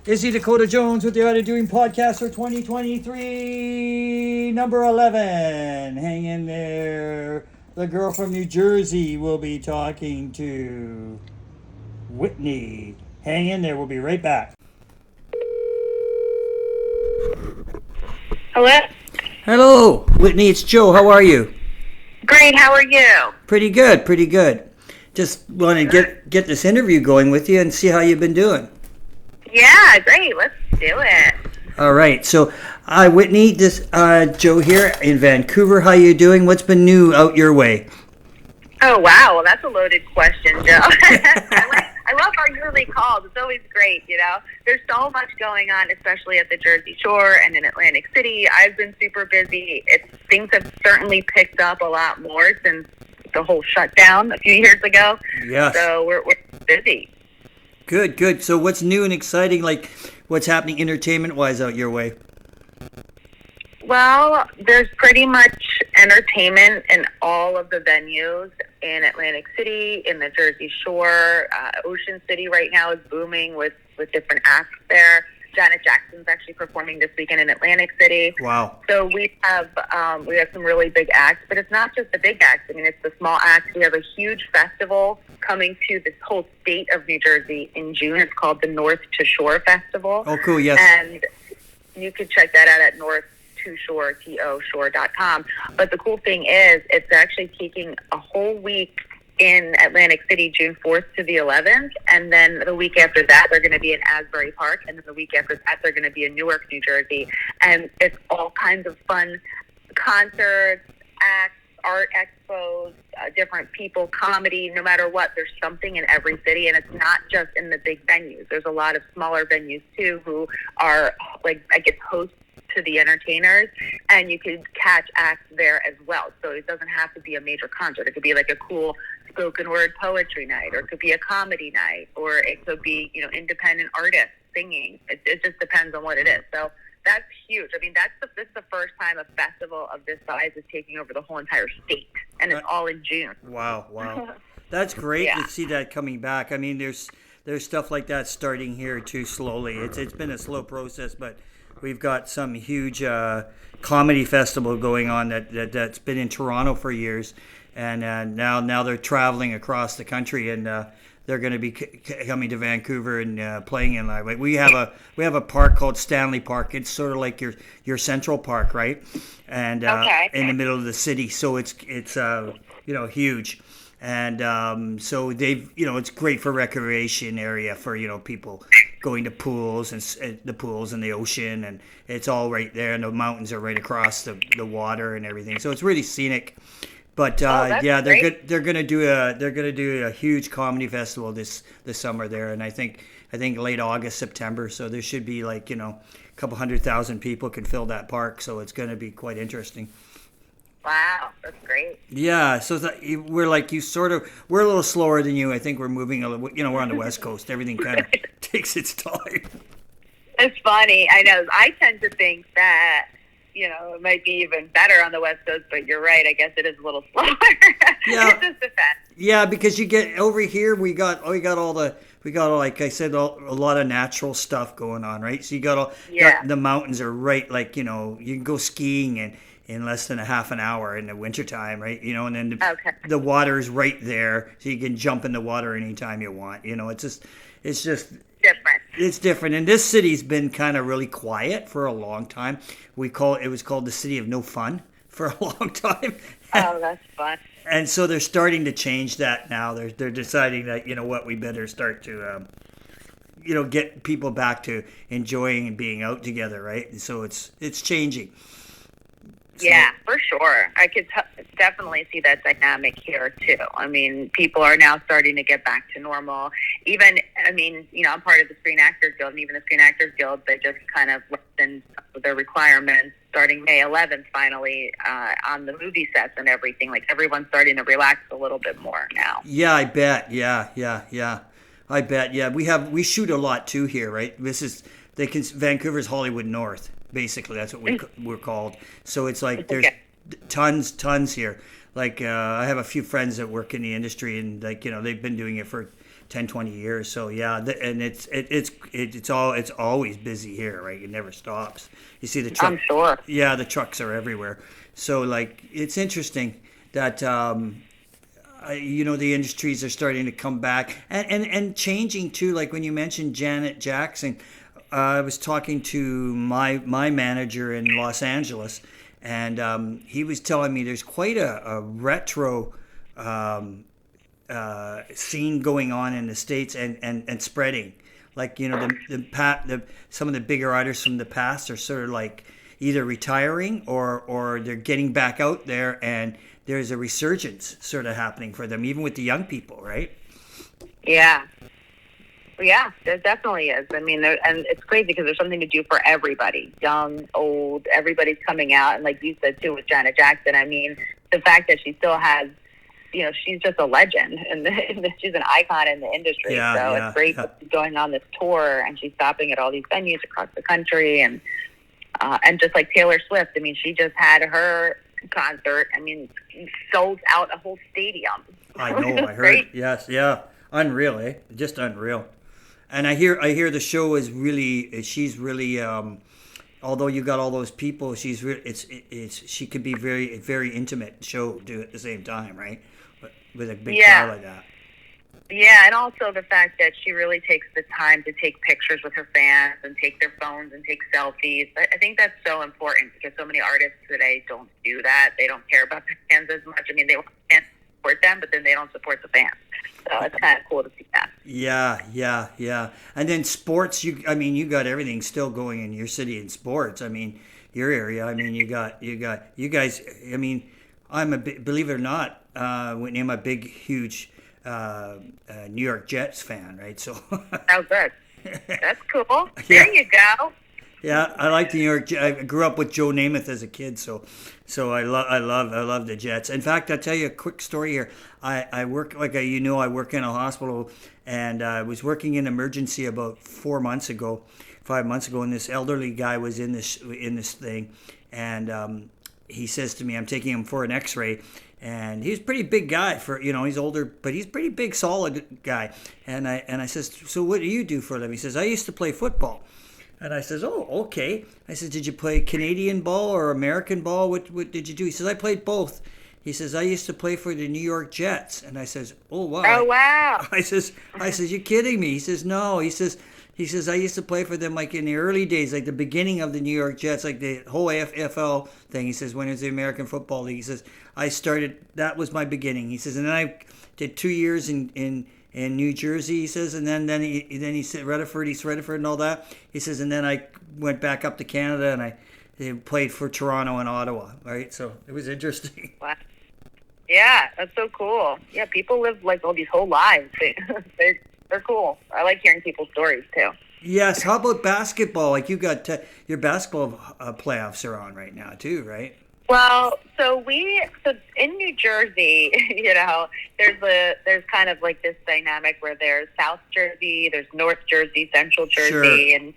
Izzy Dakota Jones with the Art of Doing podcast for 2023, number 11. Hang in there. The girl from New Jersey will be talking to Whitney. Hang in there. We'll be right back. Hello? Hello, Whitney. It's Joe. How are you? Great, how are you? Pretty good. Pretty good. Just want to get this interview going with you and see how you've been doing. Yeah, great, let's do it. All right. So, Whitney, this Joe here in Vancouver. How you doing? What's been new out your way? Oh, wow, well, that's a loaded question, Joe. I love our yearly calls. It's always great, you know. There's so much going on, especially at the Jersey Shore and in Atlantic City. I've been super busy. Things have certainly picked up a lot more since the whole shutdown a few years ago. Yes. So we're busy. Good, good. So what's new and exciting, like what's happening entertainment-wise out your way? Well, there's pretty much entertainment in all of the venues in Atlantic City, in the Jersey Shore. Ocean City right now is booming with different acts there. Janet Jackson's actually performing this weekend in Atlantic City. Wow. So we have some really big acts, but it's not just the big acts. I mean, it's the small acts. We have a huge festival coming to this whole state of New Jersey in June. It's called the North to Shore Festival. Oh, cool, yes. And you can check that out at north2shore.com. But the cool thing is it's actually taking a whole week in Atlantic City, June 4th to the 11th. And then the week after that, they're going to be in Asbury Park. And then the week after that, they're going to be in Newark, New Jersey. And it's all kinds of fun concerts, acts, art expos, different people, comedy, no matter what. There's something in every city. And it's not just in the big venues. There's a lot of smaller venues, too, who are, like, I guess, hosts to the entertainers, and you could catch acts there as well. So it doesn't have to be a major concert. It could be like a cool spoken word poetry night, or it could be a comedy night, or it could be, you know, independent artists singing. It just depends on what it is. So that's huge. I mean, this is the first time a festival of this size is taking over the whole entire state, and it's all in June. Wow. That's great to see that coming back. I mean, there's stuff like that starting here too slowly. It's been a slow process, but we've got some huge comedy festival going on that's been in Toronto for years, and now they're traveling across the country, and they're going to be coming to Vancouver and playing in live. Like we have a park called Stanley Park. It's sort of like your Central Park, right? And in the middle of the city, so it's huge. And so they've, it's great for recreation area for, people going to pools and the pools and the ocean, and it's all right there, and the mountains are right across the water and everything. So it's really scenic. But they're good. They're gonna do a huge comedy festival this summer there, and I think late August, September. So there should be a couple 100,000 people can fill that park. So it's gonna be quite interesting. Wow, that's great. Yeah, so we're like you we're a little slower than you. I think we're moving a little, we're on the West Coast. Everything kind of takes its time. It's funny. I know. I tend to think that, it might be even better on the West Coast, but you're right. I guess it is a little slower. Yeah. It just depends. Yeah, because you get over here, we got like I said, a lot of natural stuff going on, right? So you got the mountains are right, you can go skiing in less than a half an hour in the wintertime, right? And then the water is right there, so you can jump in the water anytime you want. It's just different. It's different. And this city's been kind of really quiet for a long time. It was called the city of no fun for a long time. Oh, that's fun. And so they're starting to change that now. They're deciding that, we better start to get people back to enjoying and being out together, right? And so it's changing. Yeah, for sure. I could definitely see that dynamic here, too. I mean, people are now starting to get back to normal. I'm part of the Screen Actors Guild, and even the Screen Actors Guild, they just kind of lessened their requirements starting May 11th, finally, on the movie sets and everything. Like, everyone's starting to relax a little bit more now. Yeah, I bet. Yeah. I bet. Yeah, we shoot a lot, too, here, right? Vancouver's Hollywood North. Basically, that's what we're called. So it's like there's tons here. I have a few friends that work in the industry, and they've been doing it for 10, 20 years. So yeah, and it's always busy here, right? It never stops. You see the truck. I'm sure. Yeah, the trucks are everywhere. So like it's interesting that the industries are starting to come back and changing too. Like when you mentioned Janet Jackson, I was talking to my manager in Los Angeles, and he was telling me there's quite a retro scene going on in the States and spreading. Like some of the bigger artists from the past are sort of like either retiring or they're getting back out there, and there's a resurgence sort of happening for them, even with the young people, right? Yeah. Yeah, there definitely is. I mean, and it's crazy because there's something to do for everybody, young, old, everybody's coming out. And like you said, too, with Janet Jackson, I mean, the fact that she still has, she's just a legend and she's an icon in the industry. It's great that she's going on this tour and she's stopping at all these venues across the country. And just like Taylor Swift, I mean, she just had her concert. I mean, sold out a whole stadium. I know, I heard. Right? Yes, yeah. Unreal, eh? Just unreal. And I hear the show is really, she's really, although you got all those people, she's really, she could be very, very intimate show too at the same time, right? But with a big crowd like that. Yeah, and also the fact that she really takes the time to take pictures with her fans and take their phones and take selfies. I think that's so important because so many artists today don't do that. They don't care about their fans as much. I mean, they want fans to support them, but then they don't support the fans. So it's kind of cool to see that. Yeah. And then sports, you got everything still going in your city in sports. I mean, your area. I mean, you guys. I mean, believe it or not, Whitney, I'm a big, huge New York Jets fan, right? So. Oh, good. That's cool. There you go. Yeah, I like the New York. I grew up with Joe Namath as a kid, so I love the Jets. In fact, I'll tell you a quick story here. I work I work in a hospital, and I was working in emergency about 5 months ago, and this elderly guy was in this thing, and he says to me, I'm taking him for an X-ray. And he's a pretty big guy for, he's older, but he's a pretty big, solid guy. And I says, so what do you do for a living? He says, I used to play football. And I says, oh, okay. I said, did you play Canadian ball or American ball? What did you do? He says, I played both. He says, I used to play for the New York Jets. And I says, oh, wow. Oh, wow. I says, you kidding me? He says, no. He says, I used to play for them like in the early days, like the beginning of the New York Jets, like the whole AFL thing. He says, when it was the American Football League, he says, that was my beginning. He says, and then I did 2 years in New Jersey, he says, and then he said East Rutherford and all that. He says, and then I went back up to Canada and I played for Toronto and Ottawa, right? So it was interesting. Wow. Yeah, that's so cool. Yeah, people live like all these whole lives. They're cool. I like hearing people's stories too. Yes. How about basketball? Like you got your basketball playoffs are on right now too, right? Well, so in New Jersey, there's kind of like this dynamic where there's South Jersey, there's North Jersey, Central Jersey, and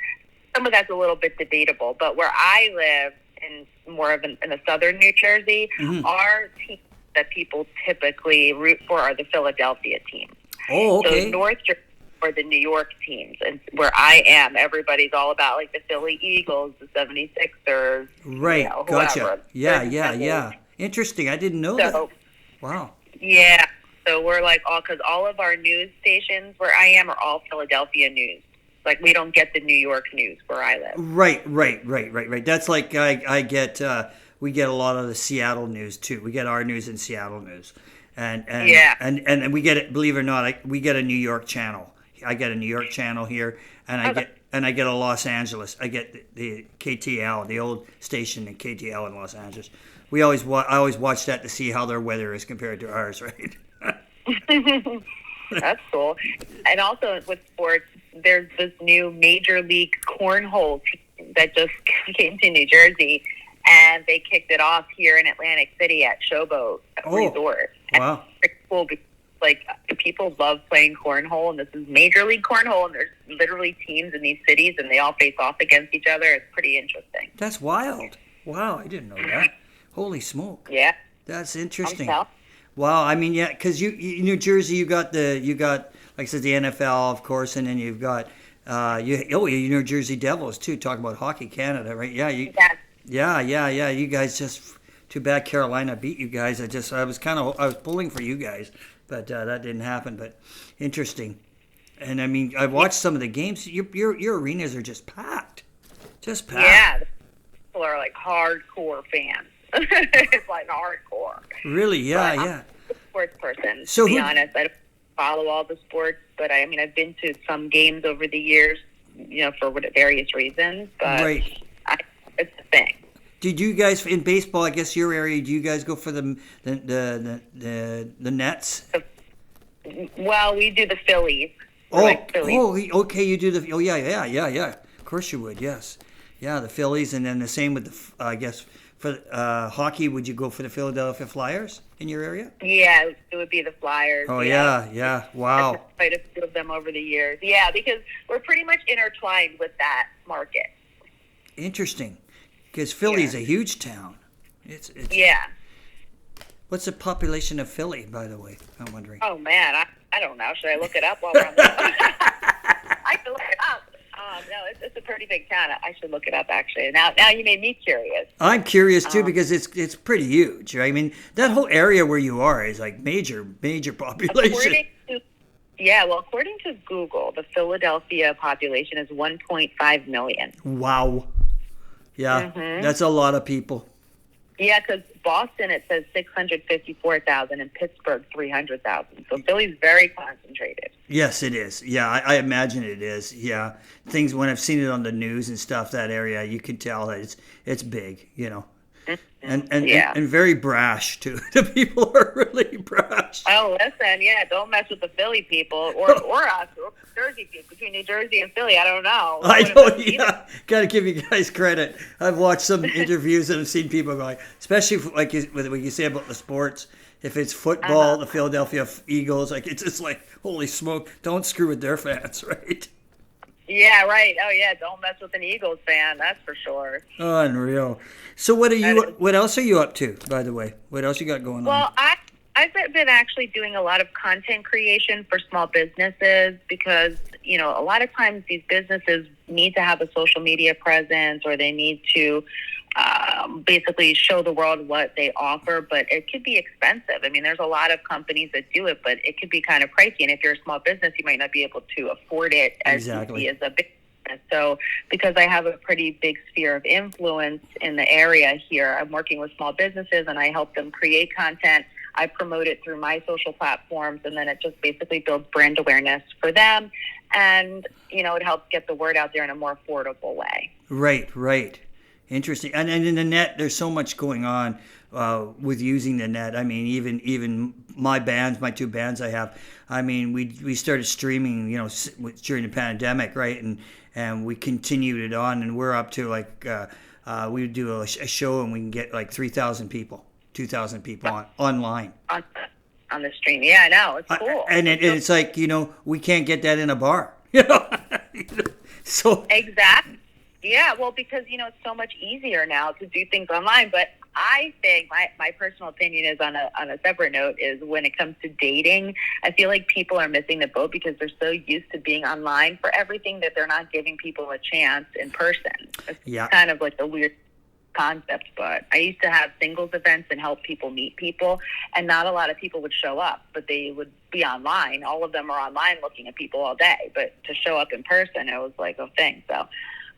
some of that's a little bit debatable. But where I live in more of in the southern New Jersey, our teams that people typically root for are the Philadelphia teams. Oh, okay. So North Jersey or the New York teams, and where I am, everybody's all about like the Philly Eagles, the 76ers. Right, gotcha. Yeah. Interesting. I didn't know that. Wow. Yeah. So we're like because all of our news stations where I am are all Philadelphia news. Like we don't get the New York news where I live. Right. That's like I get. We get a lot of the Seattle news too. We get our news in Seattle news, and we get it. Believe it or not, we get a New York channel. I get a New York channel here, and I get a Los Angeles. I get the KTL, the old station in KTL in Los Angeles. I always watch that to see how their weather is compared to ours, right? That's cool. And also with sports, there's this new Major League Cornhole team that just came to New Jersey, and they kicked it off here in Atlantic City at Showboat Resort. Wow. It's cool because like people love playing cornhole, and this is Major League Cornhole, and there's literally teams in these cities, and they all face off against each other. It's pretty interesting. That's wild. Wow, I didn't know that. Holy smoke. Yeah. That's interesting. Wow, I mean, yeah, because you New Jersey, you got like I said, the NFL, of course, and then you've got your New Jersey Devils too. Talk about Hockey Canada, right? Yeah, yeah. You guys just too bad Carolina beat you guys. I was pulling for you guys, but that didn't happen. But interesting. And I mean, I watched some of the games. Your arenas are just packed, just packed. Yeah, people are like hardcore fans. It's like hardcore. Really? Yeah, but yeah. I'm a sports person. So to be honest, I don't follow all the sports, but I mean, I've been to some games over the years, for various reasons. But right. It's a thing. Did you guys in baseball? I guess your area. Do you guys go for the Nets? Well, we do the Phillies. Okay. You do the. Oh, yeah. Of course you would. Yes, yeah, the Phillies, and then the same with the. I guess for hockey, would you go for the Philadelphia Flyers in your area? Yeah, it would be the Flyers. Oh yeah. Wow. Quite a few of them over the years. Yeah, because we're pretty much intertwined with that market. Interesting, because Philly's a huge town. It's yeah. What's the population of Philly, by the way? I'm wondering. Oh man, I don't know. Should I look it up while we're on the I can look it up. No, it's a pretty big town. I should look it up actually. Now you made me curious. I'm curious too because it's pretty huge. I mean, that whole area where you are is like major population. According to Google, the Philadelphia population is 1.5 million. Wow. Yeah, That's a lot of people. Yeah, because Boston, it says 654,000 and Pittsburgh 300,000. So Philly's very concentrated. Yes, it is. Yeah, I imagine it is. Yeah, things when I've seen it on the news and stuff, that area, you can tell that it's big, and very brash too. The people are really brash. Oh, listen, don't mess with the Philly people or us or Jersey people. Between New Jersey and Philly, I don't know. Got to give you guys credit. I've watched some interviews and I've seen people going, especially like what you say about the sports. If it's football, the Philadelphia Eagles, like it's just like holy smoke! Don't screw with their fans, right? Yeah, right. Oh, yeah. Don't mess with an Eagles fan. That's for sure. Oh, unreal. So, what else are you up to? By the way, what else you got going on? Well, I've been actually doing a lot of content creation for small businesses because a lot of times these businesses need to have a social media presence or they need to basically show the world what they offer, but it could be expensive. I mean, there's a lot of companies that do it, but it could be kind of pricey. And if you're a small business, you might not be able to afford it as easy as a big business. So because I have a pretty big sphere of influence in the area here, I'm working with small businesses and I help them create content. I promote it through my social platforms, and then it just basically builds brand awareness for them. And, it helps get the word out there in a more affordable way. Right. Interesting. And in the net, there's so much going on with using the net. I mean, even my two bands I have, I mean, we started streaming, during the pandemic, right? And we continued it on, and we're up to like, we do a show and we can get like 3,000 people, 2,000 people online. On the stream. Yeah, I know. It's cool. And it's like, we can't get that in a bar, So exactly. Yeah, well, because, it's so much easier now to do things online. But I think my personal opinion is on a separate note is when it comes to dating, I feel like people are missing the boat because they're so used to being online for everything that they're not giving people a chance in person. It's kind of like a weird concept, but I used to have singles events and help people meet people, and not a lot of people would show up, but they would be online. All of them are online looking at people all day, but to show up in person, it was like a thing. So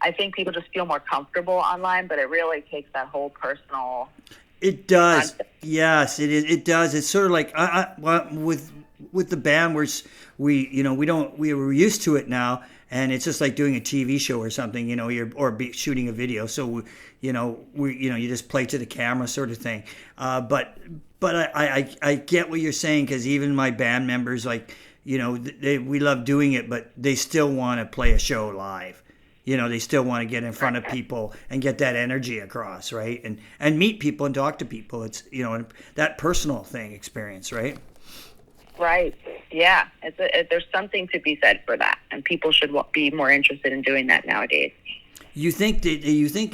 I think people just feel more comfortable online, but it really takes that whole personal. It does. concept. Yes, it is. It does. It's sort of like with the band, we were used to it now, and it's just like doing a TV show or something. Shooting a video. So you just play to the camera, sort of thing. But I get what you're saying because even my band members, like we love doing it, but they still want to play a show live. They still want to get in front of people and get that energy across, right? And meet people and talk to people. It's, that personal experience, right? Right. Yeah. There's something to be said for that. And people should be more interested in doing that nowadays. You think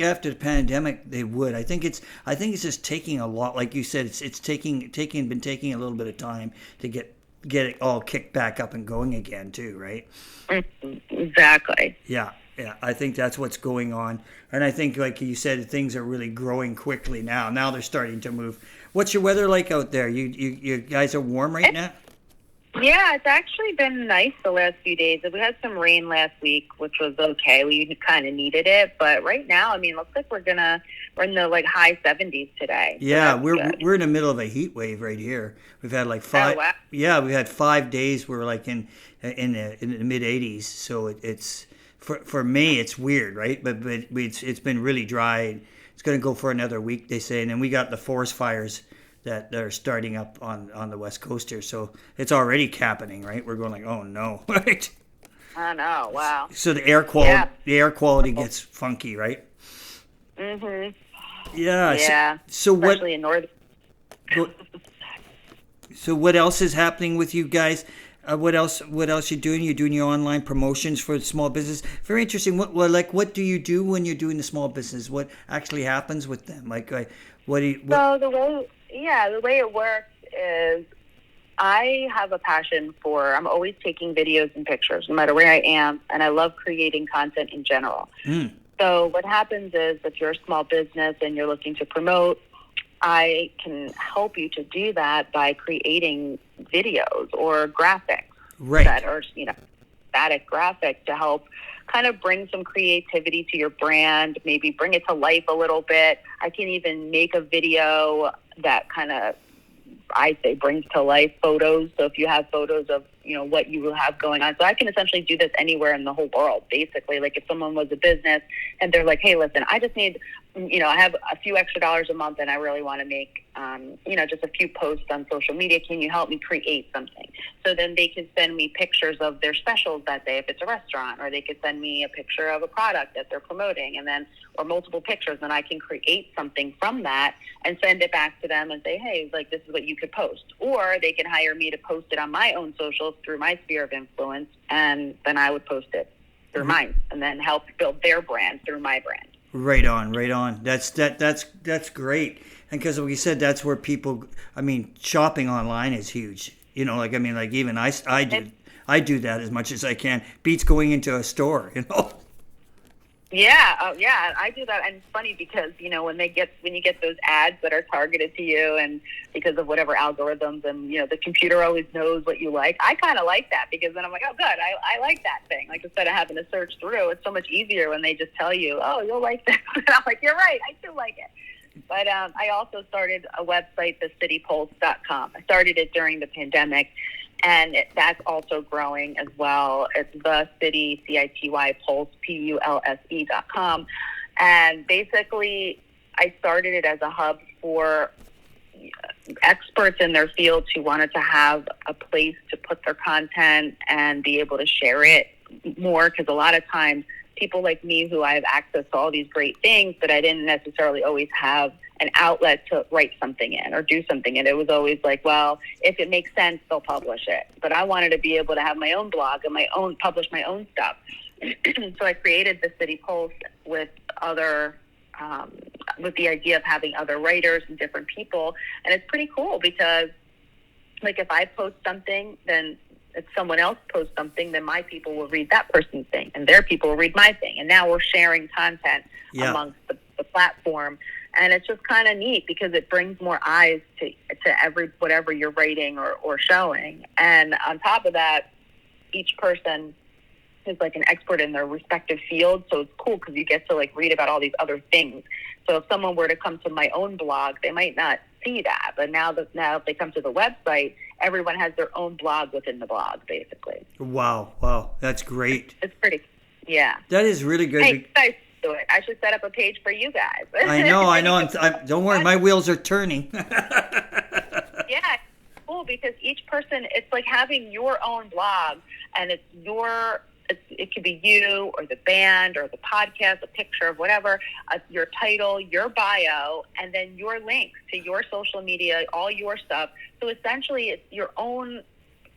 after the pandemic they would? I think it's just taking a lot, like you said, it's been taking a little bit of time to get get it all kicked back up and going again too, right? Exactly. Yeah, yeah. I think that's what's going on, and I think, like you said, things are really growing quickly now. Now they're starting to move. What's your weather like out there? You guys are warm right now? Yeah, it's actually been nice the last few days. We had some rain last week, which was okay. We kind of needed it, but right now, I mean, looks like we're in the like high 70s today. So Yeah, that's we're good. we're in the middle of a heat wave right here. We've had like five. Oh wow. Yeah, we had 5 days. We're like in the mid 80s. So it's for me it's weird, right? But it's been really dry. It's going to go for another week, they say, and then we got the forest fires that are starting up on the west coast here. So it's already happening, right? We're going like, oh no, right? I know. Wow. So Yeah. the air quality gets funky, right? Mhm. Yeah. Yeah. So what? Especially in northern. So what else is happening with you guys? What else? What else you doing? You're doing your online promotions for small business. Very interesting. What do you do when you're doing the small business? What actually happens with them? What do you? What? So the way it works is I have a passion for, I'm always taking videos and pictures no matter where I am, and I love creating content in general. Mm, So what happens is if you're a small business and you're looking to promote, I can help you to do that by creating videos or graphics right. that are, static graphic to help kind of bring some creativity to your brand, maybe bring it to life a little bit. I can even make a video that kind of, I say, brings to life photos. So if you have photos of, what you will have going on. So I can essentially do this anywhere in the whole world, basically. Like if someone was a business and they're like, hey, listen, I just need, I have a few extra dollars a month and I really want to make, just a few posts on social media. Can you help me create something? So then they can send me pictures of their specials that day if it's a restaurant, or they could send me a picture of a product that they're promoting, and then, or multiple pictures, and I can create something from that and send it back to them and say, hey, like, this is what you could post. Or they can hire me to post it on my own socials through my sphere of influence, and then I would post it through mine and then help build their brand through my brand. Right on, right on. That's great. And because like you said, that's where people. I mean, shopping online is huge. Even I do that as much as I can. Beats going into a store. Yeah, I do that, and it's funny because when you get those ads that are targeted to you, and because of whatever algorithms, and the computer always knows what you like. I kind of like that because then I'm like, oh, good, I like that thing. Like instead of having to search through, it's so much easier when they just tell you, oh, you'll like that. And I'm like, you're right, I do like it. But I also started a website, thecitypulse.com. I started it during the pandemic. And that's also growing as well. It's the city, CITY, Pulse, PULSE.com. And basically, I started it as a hub for experts in their fields who wanted to have a place to put their content and be able to share it more. Because a lot of times, people like me who I have access to all these great things, but I didn't necessarily always have an outlet to write something in or do something in. It was always like, well, if it makes sense, they'll publish it. But I wanted to be able to have my own blog and publish my own stuff. So I created the City Pulse with the idea of having other writers and different people. And it's pretty cool because, like, if I post something, then if someone else posts something, then my people will read that person's thing, and their people will read my thing. And now we're sharing content amongst the platform. And it's just kind of neat because it brings more eyes to whatever you're writing or showing. And on top of that, each person is like an expert in their respective field. So it's cool because you get to like read about all these other things. So if someone were to come to my own blog, they might not see that. But now if they come to the website, everyone has their own blog within the blog, basically. Wow. That's great. It's pretty, yeah. That is really good. Hey, guys, do it. I should set up a page for you guys. I know. Don't worry, my wheels are turning. Yeah, it's cool because each person, it's like having your own blog, and it could be you or the band or the podcast, a picture of whatever, your title, your bio, and then your links to your social media, all your stuff. So essentially, it's your own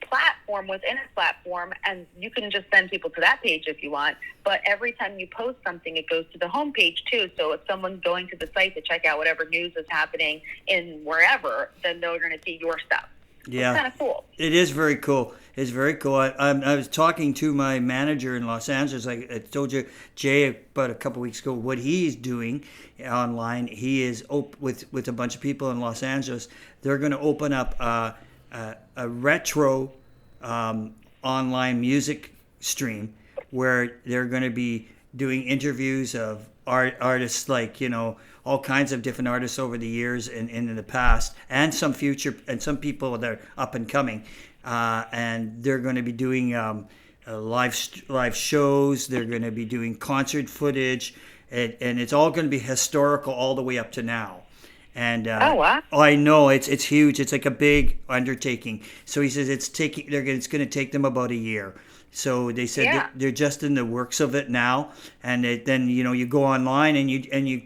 platform within a platform, and you can just send people to that page if you want. But every time you post something, it goes to the homepage too. So if someone's going to the site to check out whatever news is happening in wherever, then they're going to see your stuff. It's Yeah, kind of cool. it is very cool. It's very cool. I was talking to my manager in Los Angeles. I told you, Jay, about a couple weeks ago, what he's doing online. He is with a bunch of people in Los Angeles. They're going to open up a retro online music stream where they're going to be doing interviews of artists, like, all kinds of different artists over the years and in the past, and some future, and some people that are up and coming, and they're going to be doing live shows. They're going to be doing concert footage, and it's all going to be historical all the way up to now. And Oh, wow. I know it's huge. It's like a big undertaking. So he says it's going to take them about a year. So they said Yeah. they're just in the works of it now, and then you go online and you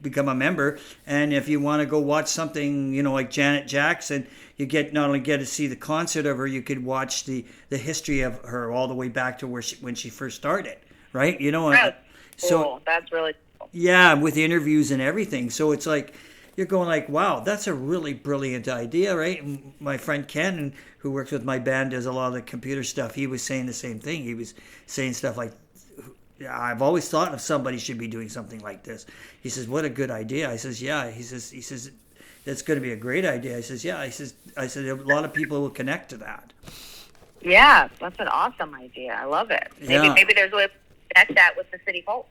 become a member, and if you want to go watch something, like Janet Jackson, you not only get to see the concert of her, you could watch the history of her all the way back to when she first started, right? That's So cool. That's really cool. yeah, with interviews and everything. So it's like you're going like, wow, that's a really brilliant idea, right? And my friend Ken, who works with my band, does a lot of the computer stuff. He was saying the same thing. He was saying stuff like, I've always thought of somebody should be doing something like this. He says, what a good idea. I says, yeah. He says that's going to be a great idea. I says, yeah. I said a lot of people will connect to that. Yeah, that's an awesome idea. I love it. Maybe there's a way to connect that with the city folk.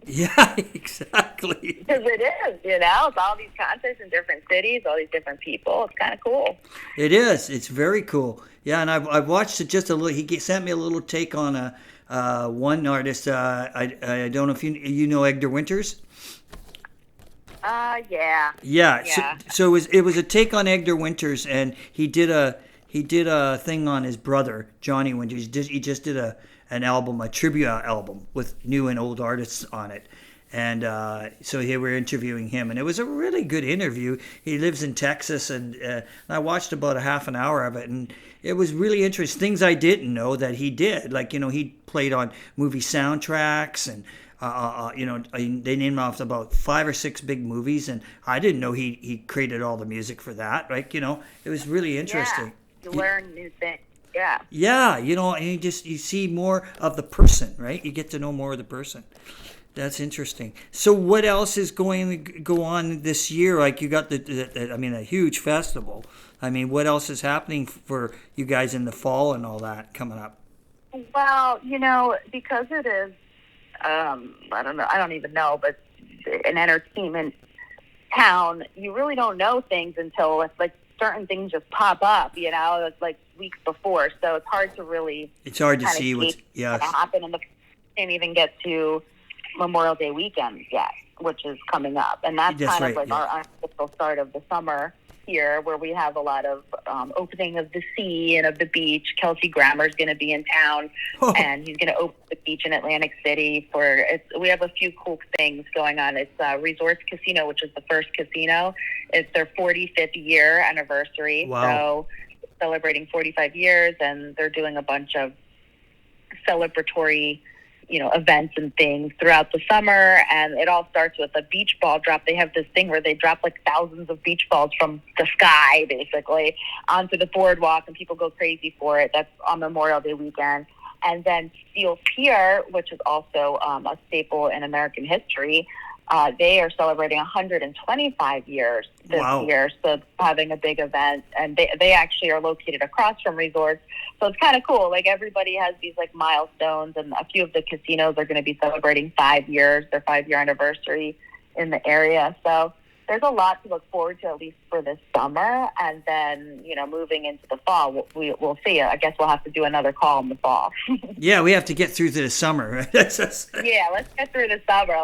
Yeah, exactly. Because it is, it's all these concerts in different cities, all these different people. It's kind of cool. It is. It's very cool. Yeah, and I've watched it just a little. He sent me a little take on one artist. I don't know if you know Edgar Winters. Yeah. Yeah. So it was a take on Edgar Winters, and he did a thing on his brother Johnny Winters. He just did an album, a tribute album with new and old artists on it. And so here we're interviewing him, and it was a really good interview. He lives in Texas, and I watched about a half an hour of it, and it was really interesting. Things I didn't know that he did, like he played on movie soundtracks, and they named off about 5 or 6 big movies, and I didn't know he created all the music for that. Like it was really interesting. Yeah, you learn new things. Yeah. Yeah, and you see more of the person, right? You get to know more of the person. That's interesting. So what else is going to go on this year? Like you got a huge festival. I mean, what else is happening for you guys in the fall and all that coming up? Well, because it is, I don't know, I don't even know, but an entertainment town, you really don't know things until it's like certain things just pop up, it's like weeks before. So it's hard to really. It's hard to see what's going to happen, and can't even get to Memorial Day weekend yet, which is coming up, and that's kind of like our unofficial start of the summer here, where we have a lot of opening of the sea and of the beach. Kelsey Grammer's going to be in town, and he's going to open the beach in Atlantic City. We have a few cool things going on. It's Resorts Casino, which is the first casino. It's their 45th year anniversary. Wow. So celebrating 45 years, and they're doing a bunch of celebratory events and things throughout the summer, and it all starts with a beach ball drop. They have this thing where they drop like thousands of beach balls from the sky, basically, onto the boardwalk, and people go crazy for it. That's on Memorial Day weekend. And then Steel Pier, which is also a staple in American history, they are celebrating 125 years this year, so having a big event, and they actually are located across from resorts, so it's kind of cool. Like everybody has these like milestones, and a few of the casinos are going to be celebrating 5 years, their 5-year anniversary in the area. So there's a lot to look forward to, at least for this summer. And then, moving into the fall, we'll see. I guess we'll have to do another call in the fall. Yeah, we have to get through to the summer. Yeah, let's get through the summer.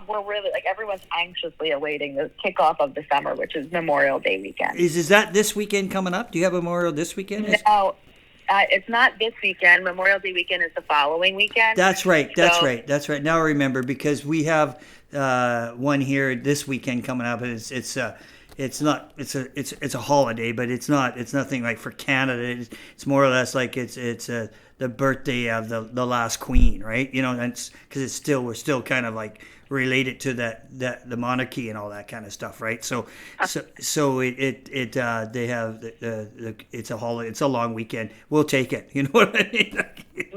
We're really, everyone's anxiously awaiting the kickoff of the summer, which is Memorial Day weekend. Is that this weekend coming up? Do you have Memorial this weekend? No. It's not this weekend. Memorial Day weekend is the following weekend. That's right. Now I remember, because we have one here this weekend coming up. It's it's not it's a holiday, but it's nothing like for Canada. It's more or less like it's the birthday of the last queen, right? You know, that's because we're still kind of like related to that the monarchy and all that kind of stuff, right? So they have it's a holiday, it's a long weekend. We'll take it. You know what I mean?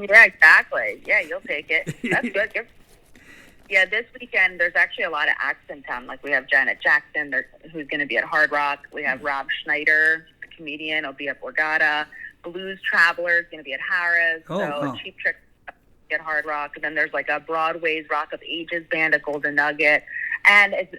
Yeah, exactly. Yeah, you'll take it. That's good. Yeah, this weekend there's actually a lot of acts in town. Like we have Janet Jackson, who's going to be at Hard Rock. We have Rob Schneider, the comedian, will be at Borgata. Blues Traveler is going to be at Harris. Cheap Trick at Hard Rock. And then there's like a Broadway's Rock of Ages band at Golden Nugget. And it's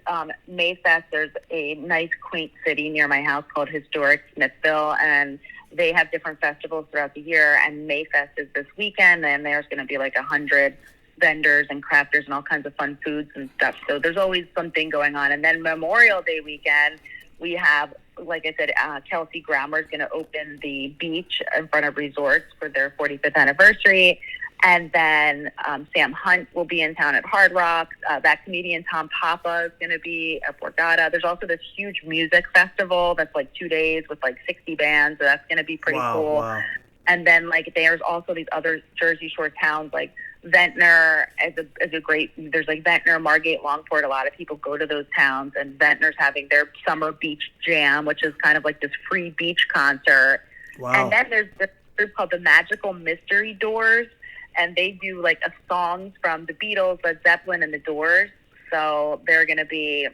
Mayfest. There's a nice, quaint city near my house called Historic Smithville, and they have different festivals throughout the year. And Mayfest is this weekend, and there's going to be like 100 vendors and crafters and all kinds of fun foods and stuff. So there's always something going on. And then Memorial Day weekend, we have, like I said, Kelsey Grammer is going to open the beach in front of Resorts for their 45th anniversary. And then Sam Hunt will be in town at Hard Rock. That comedian Tom Papa is going to be at Borgata. There's also this huge music festival that's like 2 days with like 60 bands. So that's going to be pretty cool. Wow. And then like there's also these other Jersey Shore towns like Ventnor is a great. There's like Ventnor, Margate, Longport. A lot of people go to those towns, and Ventnor's having their summer beach jam, which is kind of like this free beach concert. Wow. And then there's this group called the Magical Mystery Doors, and they do like songs from the Beatles, Led Zeppelin, and the Doors. So they're going to be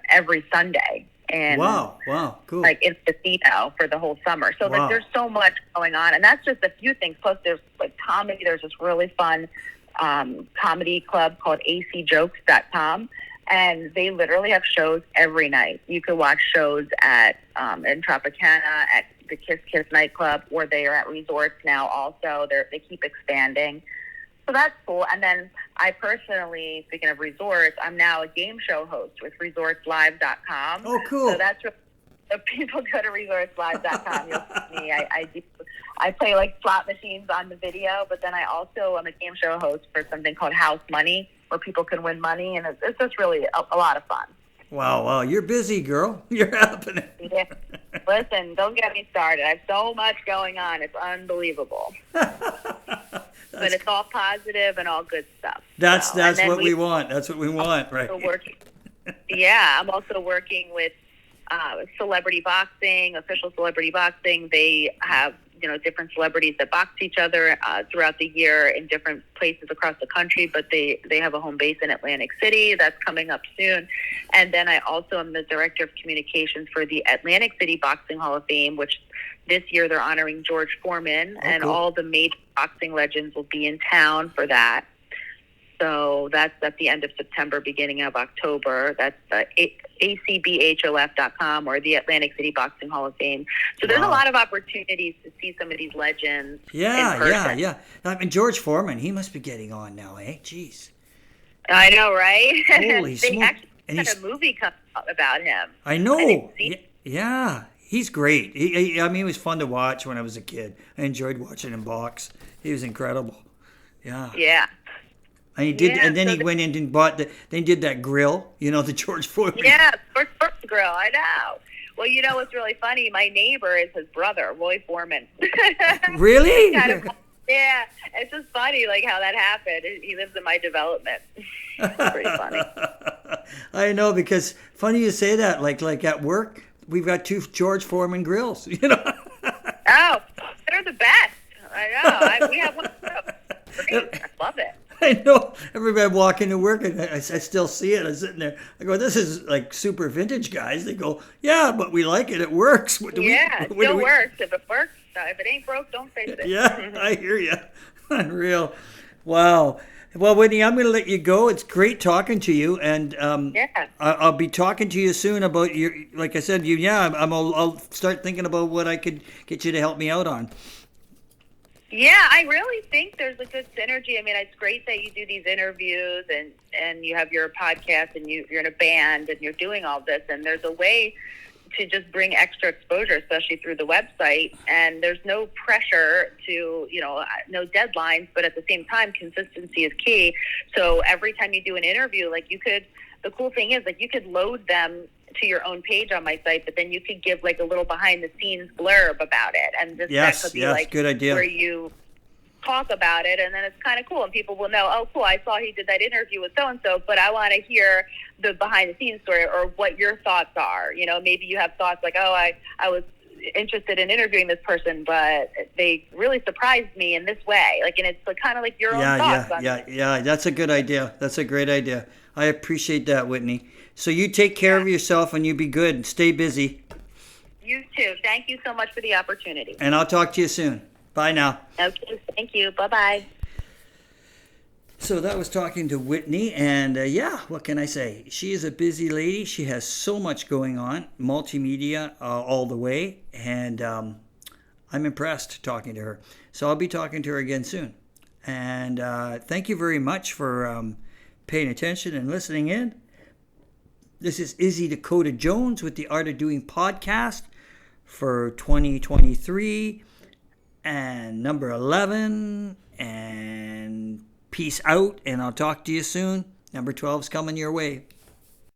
every Sunday. And wow, cool. Like in Casino for the whole summer. So like there's so much going on, and that's just a few things. Plus there's like comedy. There's this really fun comedy club called acjokes.com, and they literally have shows every night. You can watch shows at in Tropicana, at the Kiss Kiss nightclub, or they are at Resorts now also. They keep expanding. So that's cool. And then I personally, speaking of resorts, I'm now a game show host with resortslive.com. Oh, cool. So that's what, if people go to resortslive.com, you'll see me. I play like slot machines on the video, but then I also am a game show host for something called House Money, where people can win money, and it's just really a lot of fun. Wow, you're busy, girl. You're happening. Yeah. Listen, don't get me started. I have so much going on. It's unbelievable. But it's all positive and all good stuff. That's what we want. That's what we want, right? I'm also working with celebrity boxing, official celebrity boxing. They have different celebrities that box each other throughout the year in different places across the country, but they have a home base in Atlantic City. That's coming up soon. And then I also am the director of communications for the Atlantic City Boxing Hall of Fame, which this year they're honoring George Foreman, and all the major boxing legends will be in town for that. So that's at the end of September, beginning of October. That's acbhof.com or the Atlantic City Boxing Hall of Fame. So there's a lot of opportunities to see some of these legends in person. Yeah. I mean, George Foreman, he must be getting on now, eh? Jeez. I know, right? Holy they actually had a movie come out about him. I know. Yeah. He's great. He was fun to watch when I was a kid. I enjoyed watching him box. He was incredible. Yeah. Yeah. And he did, and then he went in and bought they did that grill, the George Foreman. Yeah, George Foreman grill. I know. Well, what's really funny? My neighbor is his brother, Roy Foreman. Really? Yeah, it's just funny, like how that happened. He lives in my development. It's pretty funny. I know, because funny you say that. Like at work, we've got 2 George Foreman grills. Oh, they're the best. I know. We have one. Great. I love it. I know. Everybody walk into work, and I still see it. I'm sitting there. I go, "This is like super vintage, guys." They go, "Yeah, but we like it. It works." It still works. If it works, if it ain't broke, don't fix it. Yeah, I hear you. Unreal. Wow. Well, Whitney, I'm going to let you go. It's great talking to you, and I'll be talking to you soon about your. Like I said, I'll start thinking about what I could get you to help me out on. Yeah, I really think there's a good synergy. I mean, it's great that you do these interviews and you have your podcast and you're in a band and you're doing all this. And there's a way to just bring extra exposure, especially through the website. And there's no pressure to, no deadlines, but at the same time, consistency is key. So every time you do an interview, the cool thing is you could load them to your own page on my site, but then you could give like a little behind the scenes blurb about it, and just that could be like good idea. where you talk about it, and then it's kind of cool, and people will know, oh, cool, I saw he did that interview with so and so, but I want to hear the behind the scenes story, or what your thoughts are. You know, maybe you have thoughts like, oh, I was interested in interviewing this person, but they really surprised me in this way. Like, and it's like, kind of like your own thoughts on it. Yeah. That's a good idea. That's a great idea. I appreciate that, Whitney. So you take care of yourself, and you be good and stay busy. You too. Thank you so much for the opportunity. And I'll talk to you soon. Bye now. Okay. Thank you. Bye-bye. So that was talking to Whitney, and what can I say? She is a busy lady. She has so much going on, multimedia all the way, and I'm impressed talking to her. So I'll be talking to her again soon. And thank you very much for paying attention and listening in. This is Izzy Dakota Jones with the Art of Doing podcast for 2023 and number 11, and peace out, and I'll talk to you soon. Number 12's coming your way.